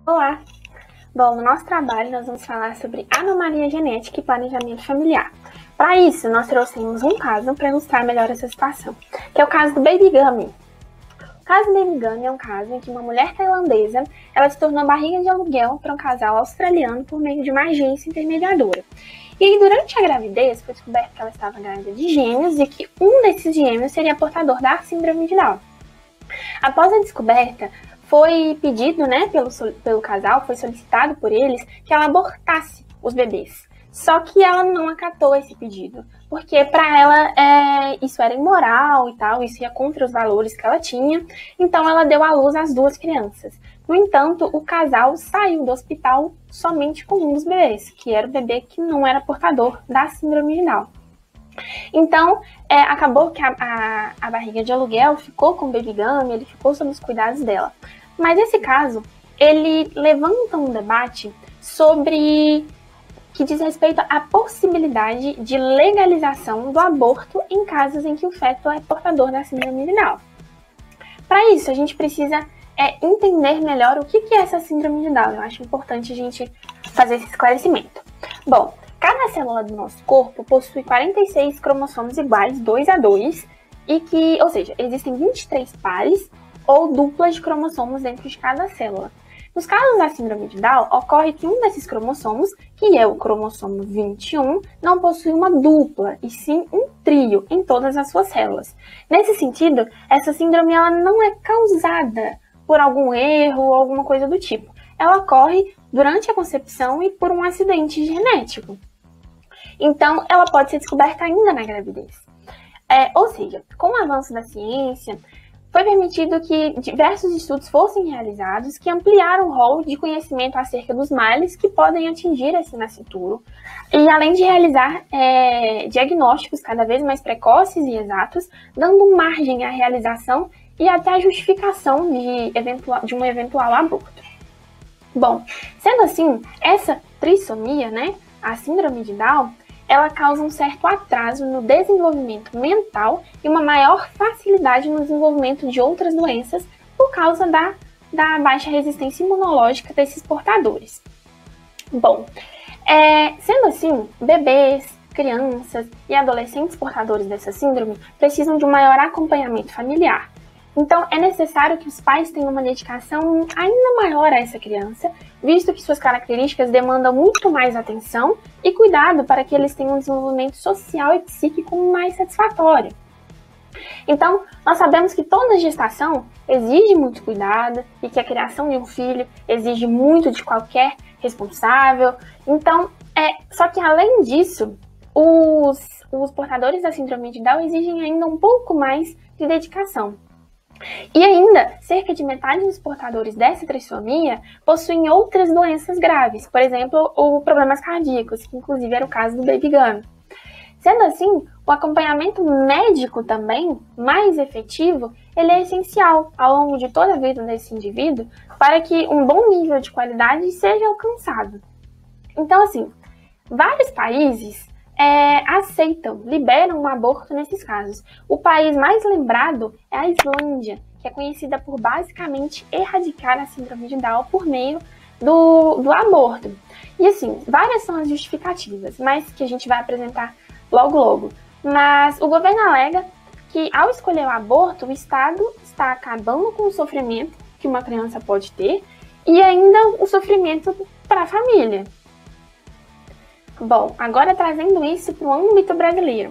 Olá! Bom, no nosso trabalho nós vamos falar sobre anomalia genética e planejamento familiar. Para isso, nós trouxemos um caso para ilustrar melhor essa situação, que é o caso do Baby Gummy. O caso do Baby Gummy é um caso em que uma mulher tailandesa ela se tornou barriga de aluguel para um casal australiano por meio de uma agência intermediadora. E aí, durante a gravidez, foi descoberto que ela estava grávida de gêmeos e que um desses gêmeos seria portador da síndrome de Down. Após a descoberta, foi pedido, pelo casal, foi solicitado por eles que ela abortasse os bebês. Só que ela não acatou esse pedido, porque para ela isso era imoral e tal, isso ia contra os valores que ela tinha, então ela deu à luz às duas crianças. No entanto, o casal saiu do hospital somente com um dos bebês, que era o bebê que não era portador da síndrome de Down. Então, acabou que a barriga de aluguel ficou com o Baby Gummy, ele ficou sob os cuidados dela. Mas esse caso, ele levanta um debate sobre que diz respeito à possibilidade de legalização do aborto em casos em que o feto é portador da síndrome de Down. Para isso, a gente precisa entender melhor o que é essa síndrome de Down. Eu acho importante a gente fazer esse esclarecimento. Bom, cada célula do nosso corpo possui 46 cromossomos iguais, 2 a 2, ou seja, existem 23 pares ou duplas de cromossomos dentro de cada célula. Nos casos da síndrome de Down, ocorre que um desses cromossomos, que é o cromossomo 21, não possui uma dupla, e sim um trio em todas as suas células. Nesse sentido, essa síndrome ela não é causada por algum erro ou alguma coisa do tipo. Ela ocorre durante a concepção e por um acidente genético. Então, ela pode ser descoberta ainda na gravidez. Ou seja, com o avanço da ciência, foi permitido que diversos estudos fossem realizados que ampliaram o rol de conhecimento acerca dos males que podem atingir esse nascituro, e além de realizar diagnósticos cada vez mais precoces e exatos, dando margem à realização e até à justificação de um eventual aborto. Bom, sendo assim, essa trissomia, a síndrome de Down, ela causa um certo atraso no desenvolvimento mental e uma maior facilidade no desenvolvimento de outras doenças por causa da baixa resistência imunológica desses portadores. Bom, sendo assim, bebês, crianças e adolescentes portadores dessa síndrome precisam de um maior acompanhamento familiar. Então, é necessário que os pais tenham uma dedicação ainda maior a essa criança, visto que suas características demandam muito mais atenção e cuidado para que eles tenham um desenvolvimento social e psíquico mais satisfatório. Então, nós sabemos que toda gestação exige muito cuidado e que a criação de um filho exige muito de qualquer responsável. Então, só que além disso, os portadores da síndrome de Down exigem ainda um pouco mais de dedicação. E ainda, cerca de metade dos portadores dessa trissomia possuem outras doenças graves, por exemplo, problemas cardíacos, que inclusive era o caso do Baby Gummy. Sendo assim, o acompanhamento médico também, mais efetivo, ele é essencial ao longo de toda a vida desse indivíduo para que um bom nível de qualidade seja alcançado. Então, assim, vários países liberam um aborto nesses casos. O país mais lembrado é a Islândia, que é conhecida por basicamente erradicar a síndrome de Down por meio do aborto. E assim, várias são as justificativas, mas que a gente vai apresentar logo. Mas o governo alega que ao escolher o aborto, o Estado está acabando com o sofrimento que uma criança pode ter e ainda o sofrimento para a família. Bom, agora trazendo isso para o âmbito brasileiro.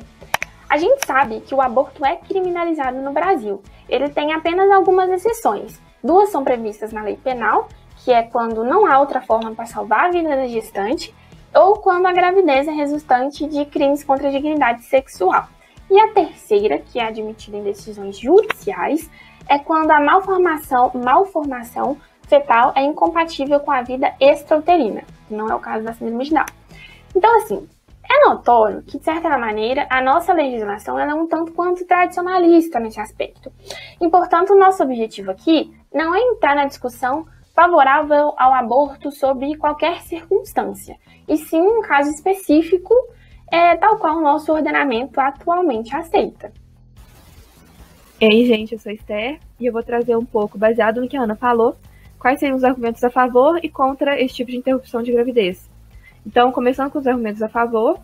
A gente sabe que o aborto é criminalizado no Brasil. Ele tem apenas algumas exceções. 2 são previstas na lei penal, que é quando não há outra forma para salvar a vida da gestante, ou quando a gravidez é resultante de crimes contra a dignidade sexual. E a terceira, que é admitida em decisões judiciais, é quando a malformação fetal é incompatível com a vida extrauterina, que não é o caso da síndrome de Down. Então, assim, é notório que, de certa maneira, a nossa legislação ela é um tanto quanto tradicionalista nesse aspecto. E, portanto, o nosso objetivo aqui não é entrar na discussão favorável ao aborto sob qualquer circunstância, e sim um caso específico, tal qual o nosso ordenamento atualmente aceita. E aí, gente, eu sou Esther e eu vou trazer um pouco, baseado no que a Ana falou, quais seriam os argumentos a favor e contra esse tipo de interrupção de gravidez. Então, começando com os argumentos a favor,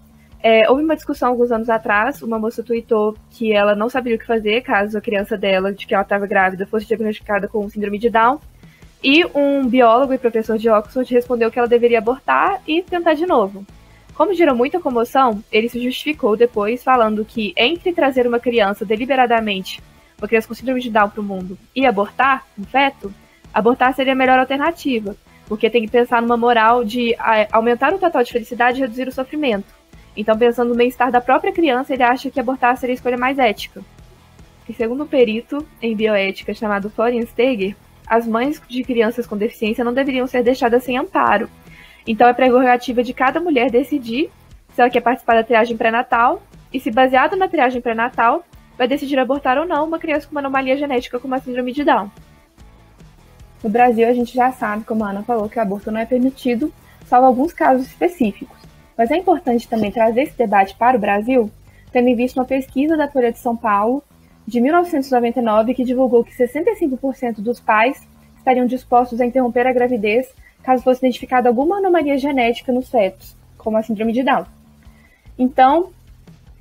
houve uma discussão alguns anos atrás, uma moça tweetou que ela não sabia o que fazer caso a criança dela, de que ela estava grávida, fosse diagnosticada com síndrome de Down, e um biólogo e professor de Oxford respondeu que ela deveria abortar e tentar de novo. Como gerou muita comoção, ele se justificou depois, falando que entre trazer uma criança deliberadamente, uma criança com síndrome de Down para o mundo, e abortar um feto, abortar seria a melhor alternativa, porque tem que pensar numa moral de aumentar o total de felicidade e reduzir o sofrimento. Então, pensando no bem-estar da própria criança, ele acha que abortar seria a escolha mais ética. E segundo um perito em bioética chamado Florian Steger, as mães de crianças com deficiência não deveriam ser deixadas sem amparo. Então, é prerrogativa de cada mulher decidir se ela quer participar da triagem pré-natal e, se baseado na triagem pré-natal, vai decidir abortar ou não uma criança com uma anomalia genética como a síndrome de Down. No Brasil, a gente já sabe, como a Ana falou, que o aborto não é permitido, salvo alguns casos específicos. Mas é importante também trazer esse debate para o Brasil, tendo em vista uma pesquisa da Folha de São Paulo, de 1999, que divulgou que 65% dos pais estariam dispostos a interromper a gravidez caso fosse identificada alguma anomalia genética nos fetos, como a síndrome de Down. Então,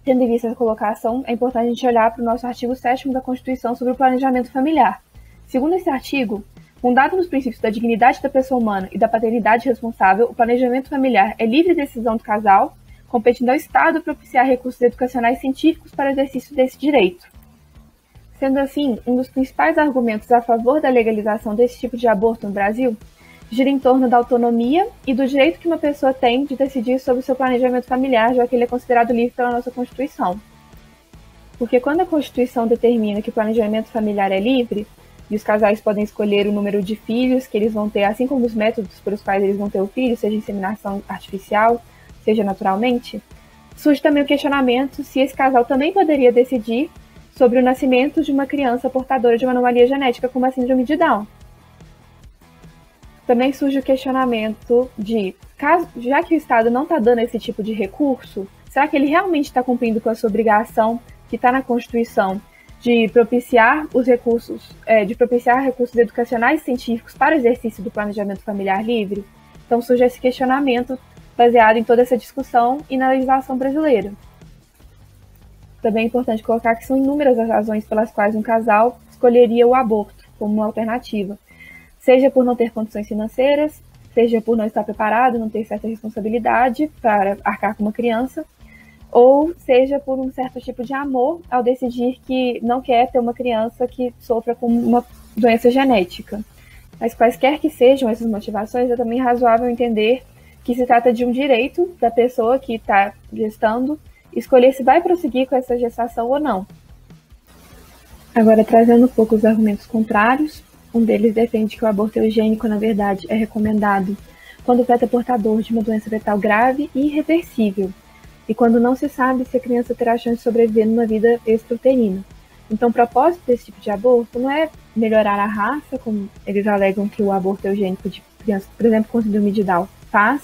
tendo em vista essa colocação, é importante a gente olhar para o nosso artigo 7º da Constituição sobre o planejamento familiar. Segundo esse artigo, fundado nos princípios da dignidade da pessoa humana e da paternidade responsável, o planejamento familiar é livre decisão do casal, competindo ao Estado propiciar recursos educacionais e científicos para o exercício desse direito. Sendo assim, um dos principais argumentos a favor da legalização desse tipo de aborto no Brasil gira em torno da autonomia e do direito que uma pessoa tem de decidir sobre o seu planejamento familiar, já que ele é considerado livre pela nossa Constituição. Porque quando a Constituição determina que o planejamento familiar é livre, e os casais podem escolher o número de filhos que eles vão ter, assim como os métodos pelos quais eles vão ter o filho, seja inseminação artificial, seja naturalmente, surge também o questionamento se esse casal também poderia decidir sobre o nascimento de uma criança portadora de uma anomalia genética como a síndrome de Down. Também surge o questionamento de, já que o Estado não está dando esse tipo de recurso, será que ele realmente está cumprindo com a sua obrigação, que está na Constituição, de propiciar recursos educacionais e científicos para o exercício do planejamento familiar livre? Então surge esse questionamento baseado em toda essa discussão e na legislação brasileira. Também é importante colocar que são inúmeras as razões pelas quais um casal escolheria o aborto como uma alternativa, seja por não ter condições financeiras, seja por não estar preparado, não ter certa responsabilidade para arcar com uma criança, ou seja por um certo tipo de amor ao decidir que não quer ter uma criança que sofra com uma doença genética. Mas quaisquer que sejam essas motivações, é também razoável entender que se trata de um direito da pessoa que está gestando escolher se vai prosseguir com essa gestação ou não. Agora, trazendo um pouco os argumentos contrários, um deles defende que o aborto eugênico, na verdade, é recomendado quando o feto é portador de uma doença fetal grave e irreversível, e quando não se sabe se a criança terá chance de sobreviver numa vida extrauterina. Então, o propósito desse tipo de aborto não é melhorar a raça, como eles alegam que o aborto eugênico de crianças, por exemplo, com síndrome de Down faz,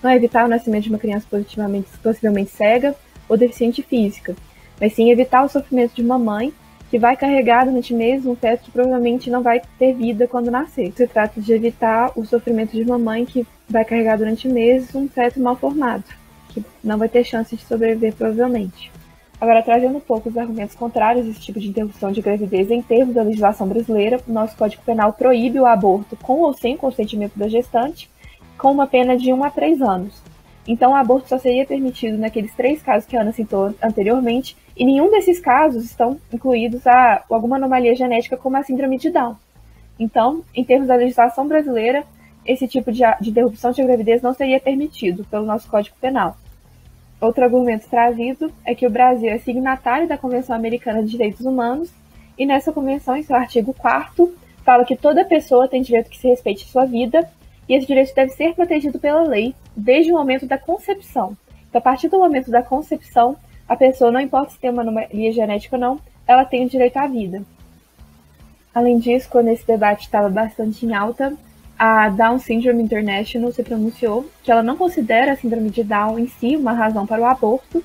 não é evitar o nascimento de uma criança possivelmente cega ou deficiente física, mas sim evitar o sofrimento de uma mãe que vai carregar durante meses um feto que provavelmente não vai ter vida quando nascer. Se trata de evitar o sofrimento de uma mãe que vai carregar durante meses um feto mal formado, que não vai ter chance de sobreviver provavelmente. Agora, trazendo um pouco os argumentos contrários a esse tipo de interrupção de gravidez em termos da legislação brasileira, o nosso Código Penal proíbe o aborto com ou sem consentimento da gestante, com uma pena de 1 a 3 anos. Então, o aborto só seria permitido naqueles 3 casos que a Ana citou anteriormente, e nenhum desses casos estão incluídos a alguma anomalia genética como a síndrome de Down. Então, em termos da legislação brasileira, esse tipo de interrupção de gravidez não seria permitido pelo nosso Código Penal. Outro argumento trazido é que o Brasil é signatário da Convenção Americana de Direitos Humanos, e nessa convenção, em seu artigo 4º, fala que toda pessoa tem direito que se respeite sua vida, e esse direito deve ser protegido pela lei desde o momento da concepção. Então, a partir do momento da concepção, a pessoa, não importa se tem uma anomalia genética ou não, ela tem o direito à vida. Além disso, quando esse debate estava bastante em alta, a Down Syndrome International se pronunciou que ela não considera a síndrome de Down em si uma razão para o aborto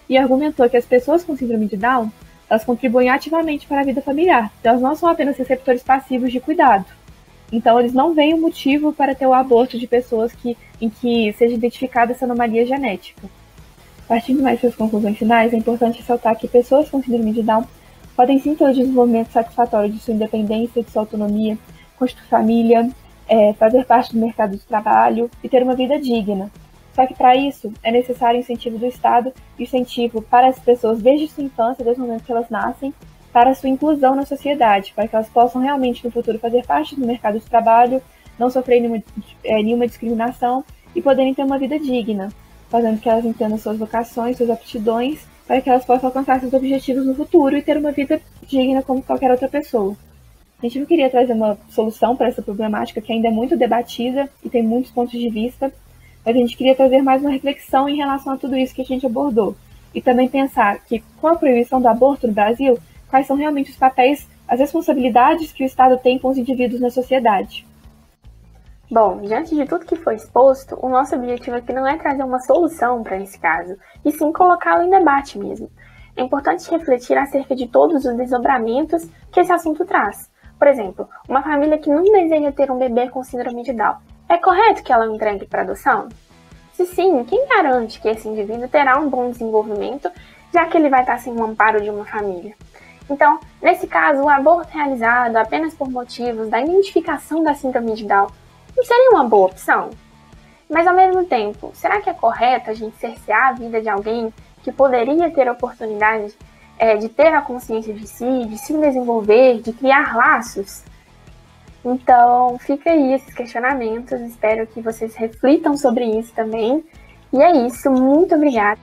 e argumentou que as pessoas com síndrome de Down, elas contribuem ativamente para a vida familiar, então elas não são apenas receptores passivos de cuidado. Então, eles não veem o motivo para ter o aborto de pessoas em que seja identificada essa anomalia genética. Partindo mais das conclusões finais, é importante ressaltar que pessoas com síndrome de Down podem sim ter o desenvolvimento satisfatório de sua independência, de sua autonomia, constituir família, fazer parte do mercado de trabalho e ter uma vida digna. Só que para isso é necessário incentivo do Estado e incentivo para as pessoas desde sua infância, desde o momento que elas nascem, para a sua inclusão na sociedade, para que elas possam realmente no futuro fazer parte do mercado de trabalho, não sofrer nenhuma discriminação e poderem ter uma vida digna, fazendo que elas entendam suas vocações, suas aptidões, para que elas possam alcançar seus objetivos no futuro e ter uma vida digna como qualquer outra pessoa. A gente não queria trazer uma solução para essa problemática que ainda é muito debatida e tem muitos pontos de vista, mas a gente queria trazer mais uma reflexão em relação a tudo isso que a gente abordou. E também pensar que, com a proibição do aborto no Brasil, quais são realmente os papéis, as responsabilidades que o Estado tem com os indivíduos na sociedade. Bom, diante de tudo que foi exposto, o nosso objetivo aqui não é trazer uma solução para esse caso, e sim colocá-lo em debate mesmo. É importante refletir acerca de todos os desdobramentos que esse assunto traz. Por exemplo, uma família que não deseja ter um bebê com síndrome de Down, é correto que ela o entregue para adoção? Se sim, quem garante que esse indivíduo terá um bom desenvolvimento, já que ele vai estar sem o amparo de uma família? Então, nesse caso, o aborto realizado apenas por motivos da identificação da síndrome de Down não seria uma boa opção? Mas, ao mesmo tempo, será que é correto a gente cercear a vida de alguém que poderia ter a oportunidade de ter a consciência de si, de se desenvolver, de criar laços? Então, fica aí esses questionamentos, espero que vocês reflitam sobre isso também. E é isso, muito obrigada.